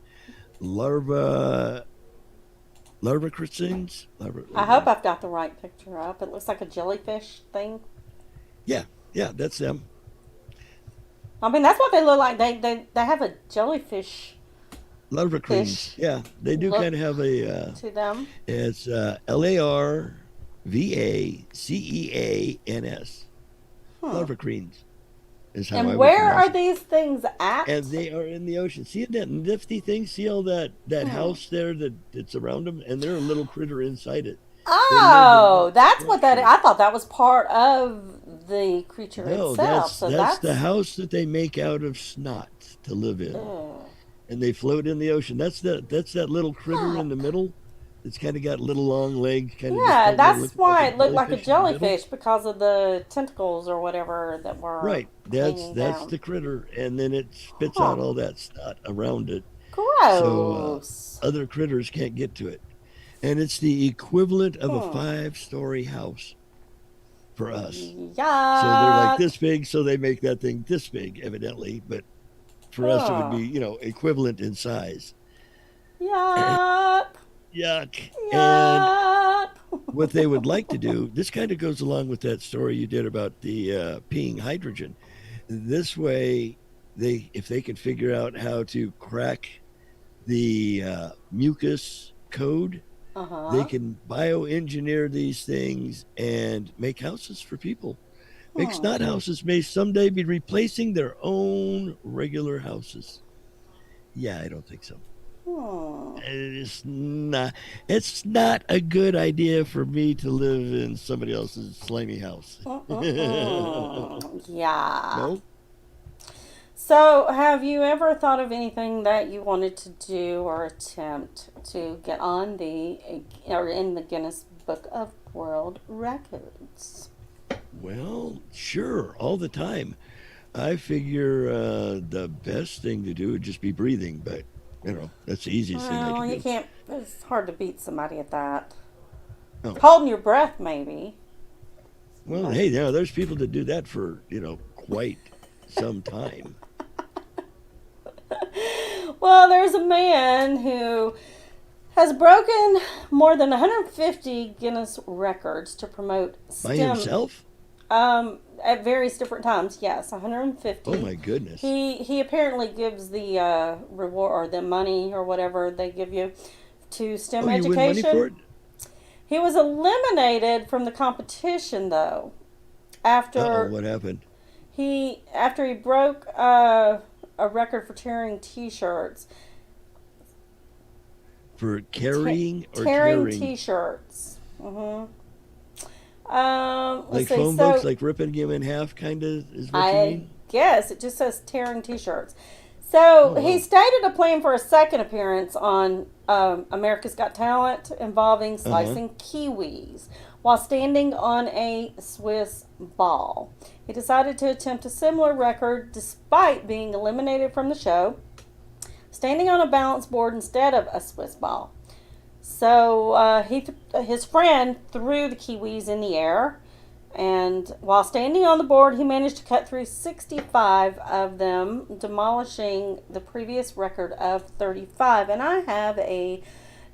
larva crustaceans. I hope I've got the right picture up. It looks like a jellyfish thing. Yeah, yeah, that's them. I mean, that's what they look like. They have a jellyfish Larva creams. fish Yeah, they do look kind of have a. to them. It's LARVACEANS. Hmm. Larva creams is how I And would where pronounce are it. these things And at? they are in the ocean. See that nifty thing? See all that Hmm. house there that's around them, and they're a little critter inside it. They live in that Oh, that's what that is. structure. I thought that was part of the creature No, itself. So that's the that's. house that they make out of snot to live in, Ugh. and they float in the ocean. That's that little critter Huh. in the middle. It's kind of got little long legs, kind of just Yeah, kind of that's looking like a why it looked like a jellyfish in the middle. jellyfish because of the tentacles or whatever that were Right. That's hanging that's down. the critter, and then it spits Huh. out all that snot around it, so Gross. other critters can't get to it. And it's the equivalent of a Hmm. 5-story house for us. So they're like Yuck. this big, so they make that thing this big, evidently. But for us, it would be Huh. equivalent in size. Yuck. Yuck. And Yuck. what they would like to do, this kind of goes along with that story you did about the peeing hydrogen. This way, if they can figure out how to crack the mucus code, Uh they huh. can bioengineer these things and make houses for people. Make Hmm. snot houses may someday be replacing their own regular houses. Yeah, I don't think so. Hmm. It's not. It's not a good idea for me to live in somebody else's slimy house. Mm-mm-mm. Yeah. No. So, have you ever thought of anything that you wanted to do or attempt to get on the or in the Guinness Book of World Records? Well, sure, all the time. I figure the best thing to do would just be breathing, but that's the easiest thing I Well, can you do. can't. It's hard to beat somebody at that. Oh, Holding your breath, maybe. well, But hey, there's people that do that for quite some time. well, there's a man who has broken more than 150 Guinness records to promote By STEM himself? at various different times. Yes, Oh 150. my goodness. He apparently gives the reward or the money or whatever they give you to STEM Oh, you win money for education. it? He was eliminated from the competition though Uh-oh, after what happened? he broke a record for tearing T-shirts, For Te- carrying or tearing tearing? T-shirts. Let's Like see. phone books, So like ripping them in half, kind of, is what you I mean? guess it just says tearing T-shirts. So Oh, he wow. stated a plan for a second appearance on America's Got Talent involving Uh-huh. slicing kiwis while standing on a Swiss ball. He decided to attempt a similar record despite being eliminated from the show, standing on a balance board instead of a Swiss ball. So his friend threw the kiwis in the air, and while standing on the board, he managed to cut through 65 of them, demolishing the previous record of 35. And I have a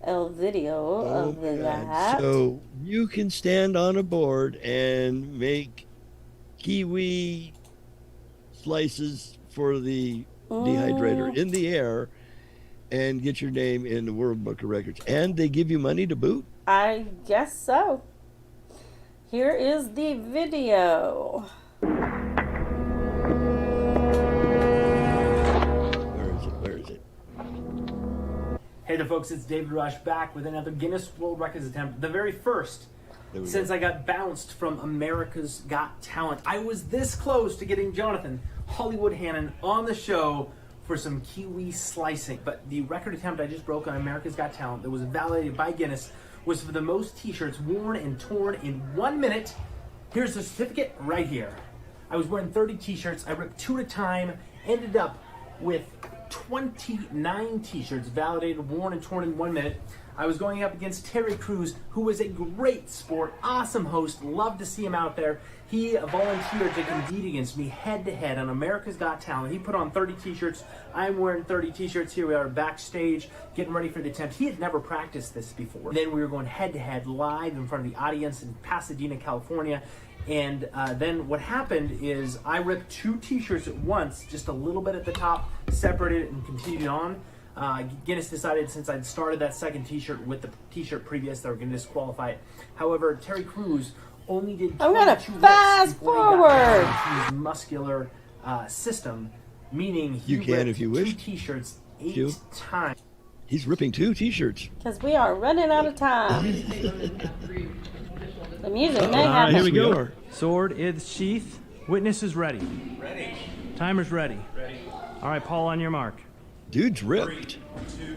video Oh of my God. that. So you can stand on a board and make kiwi slices for the dehydrator Mm, in the air and get your name in the World Book of Records. And they give you money to boot? I guess so. Here is the video. Where is it? Where is it? Hey there, folks. It's David Rush back with another Guinness World Records attempt, the very first since I got bounced from America's Got Talent. I was this close to getting Jonathan Hollywood Hannon on the show for some kiwi slicing, but the record attempt I just broke on America's Got Talent that was validated by Guinness was for the most t-shirts worn and torn in 1 minute. Here's the certificate right here. I was wearing 30 t-shirts. I ripped 2 at a time, ended up with 29 t-shirts validated, worn, and torn in 1 minute. I was going up against Terry Crews, who was a great sport, awesome host, loved to see him out there. He volunteered to compete against me head-to-head on America's Got Talent. He put on 30 t-shirts. I'm wearing 30 t-shirts. Here we are backstage, getting ready for the attempt. He had never practiced this before. Then we were going head-to-head live in front of the audience in Pasadena, California. And then what happened is I ripped 2 t-shirts at once, just a little bit at the top, separated it, and continued on. Guinness decided, since I'd started that second t-shirt with the t-shirt previous, they were going to disqualify it. However, Terry Crews only did 22 I'm gonna fast forward his muscular system, meaning he You can ripped if you 2 wish. t-shirts 8 You. times. He's ripping 2 t-shirts. because we are running out of time. The music may have Here we it. go. Sword is sheath. Witness is ready. Ready. Timer's ready. Ready. All right, Paul, on your mark. Dude's ripped.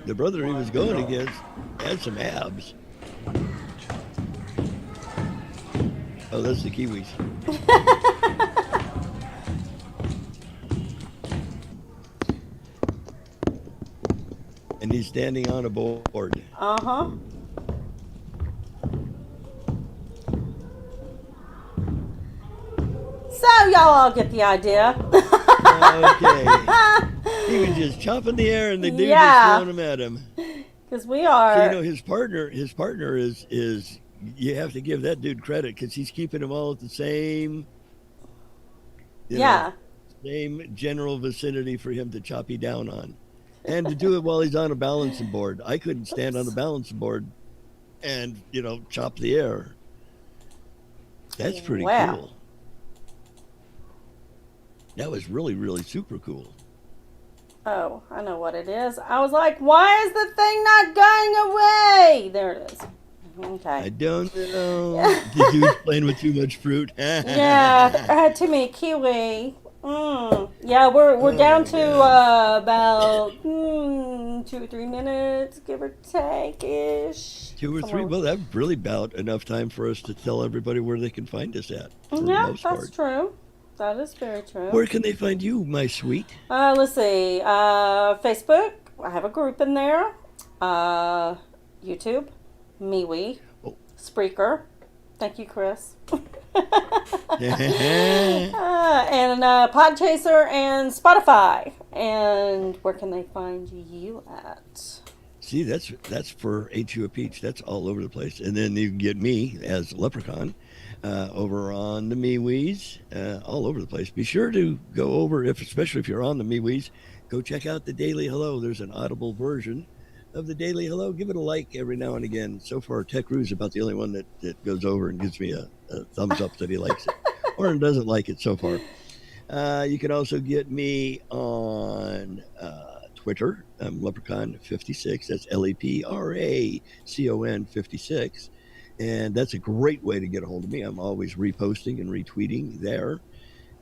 The brother he was going against had some abs. Oh, that's the Kiwis. And he's standing on a board. Uh-huh. So y'all all get the idea. Okay. He was just chopping the air and the dude Yeah. was throwing them at him. Because we are... So, you know, his partner is you have to give that dude credit because he's keeping them all at the same, yeah. same general vicinity for him to chop you down on. And to do it while he's on a balancing board. I couldn't stand on the balancing board and, chop the air. That's pretty Wow. cool. That was really, really super cool. Oh, I know what it is. I was like, why is the thing not going away? There it is. I Okay. don't know. The dude's playing with too much fruit. Yeah, I had too many kiwi. Yeah, we're down to about 2 or 3 minutes, give or take ish. 2 or 3. Well, that's really about enough time for us to tell everybody where they can find us at. For the Yeah, most that's part. true. That is very true. Where can they find you, my sweet? Let's see. Facebook. I have a group in there. YouTube. MeWe. Oh. Spreaker. Thank you, Chris. Yeah. And Podchaser and Spotify. And where can they find you at? See, that's for Ain't You a Peach. That's all over the place. And then you can get me as Leprechaun over on the MeWees, all over the place. Be sure to go over, especially if you're on the MeWees, go check out the Daily Hello. There's an audible version of the Daily Hello. Give it a like every now and again. So far, Tech Crew's is about the only one that goes over and gives me a thumbs up that he likes it or doesn't like it so far. You can also get me on Twitter. I'm Leprechaun56. That's LEPRACON 56. And that's a great way to get a hold of me. I'm always reposting and retweeting there.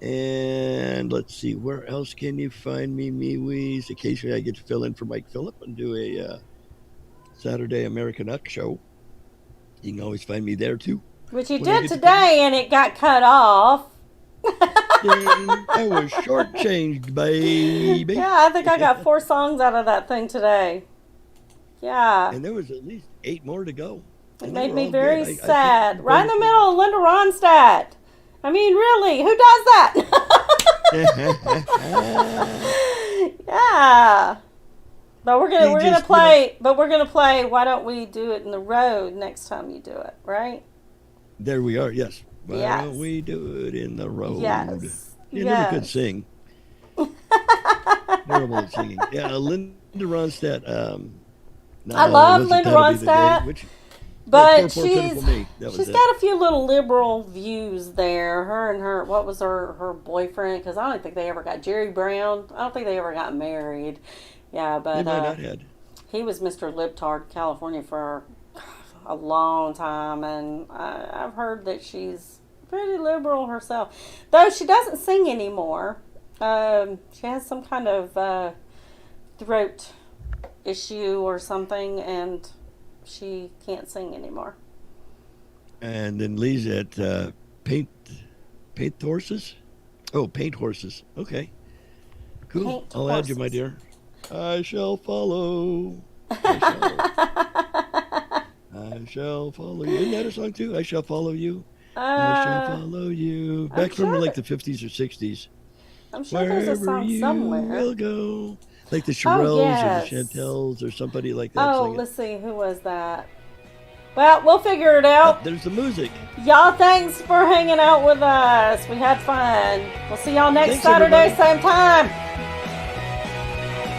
And let's see, where else can you find me, MeWees? Occasionally I get to fill in for Mike Phillip and do a Saturday American Uck show. You can always find me there too. Which you When I did get to today, and it got cut off. I was shortchanged, baby. Yeah, I think I got 4 songs out of that thing today. Yeah. And there was at least 8 more to go. It And they made were me all very good. I sad. think- Right in the middle of Linda Ronstadt. I mean, really, who does that? Yeah. But we're You gonna just, play. But we're gonna play. Why don't we do it in the road next time you do it? Right? There we are, yes. Why Yes. don't we do it in the road? Yes. You never could Yes. sing. Terrible at singing. Yeah, Linda Ronstadt. I love Linda Ronstadt, But poor pitiful me. That was she's it. got a few little liberal views there. Her and what was her boyfriend? Because I don't think they ever got Jerry Brown. I don't think they ever got married. Yeah, but They might not had. He was Mr. Libtard, California, for a long time, and I've heard that she's pretty liberal herself. Though she doesn't sing anymore. She has some kind of throat issue or something, and she can't sing anymore. And then Lee's at paint horses. Oh, paint horses. Okay, cool. Paint I'll add you, my horses. dear. I shall follow. I shall follow you. Isn't that a song too? I shall follow you. I shall follow you. Back from sure like the 50s or 60s. I'm sure there's a song you somewhere. will go. Like the Shirelles yes. or the Chantels or somebody like that. Oh, singing. let's see, who was that? Well, we'll figure it out. There's the music. Y'all, thanks for hanging out with us. We had fun. We'll see y'all next Thanks, Saturday, everybody. same time.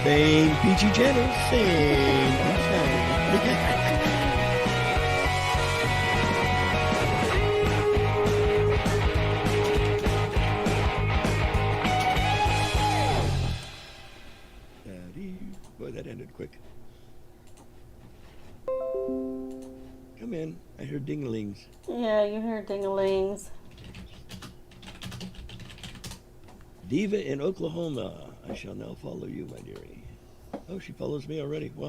Same peachy channel. Same peachy channel. Boy, that ended quick. Come in. I heard ding-a-lings. Yeah, you hear ding-a-lings. Diva in Oklahoma. I shall now follow you, my dearie. Oh, she follows me already. Wow.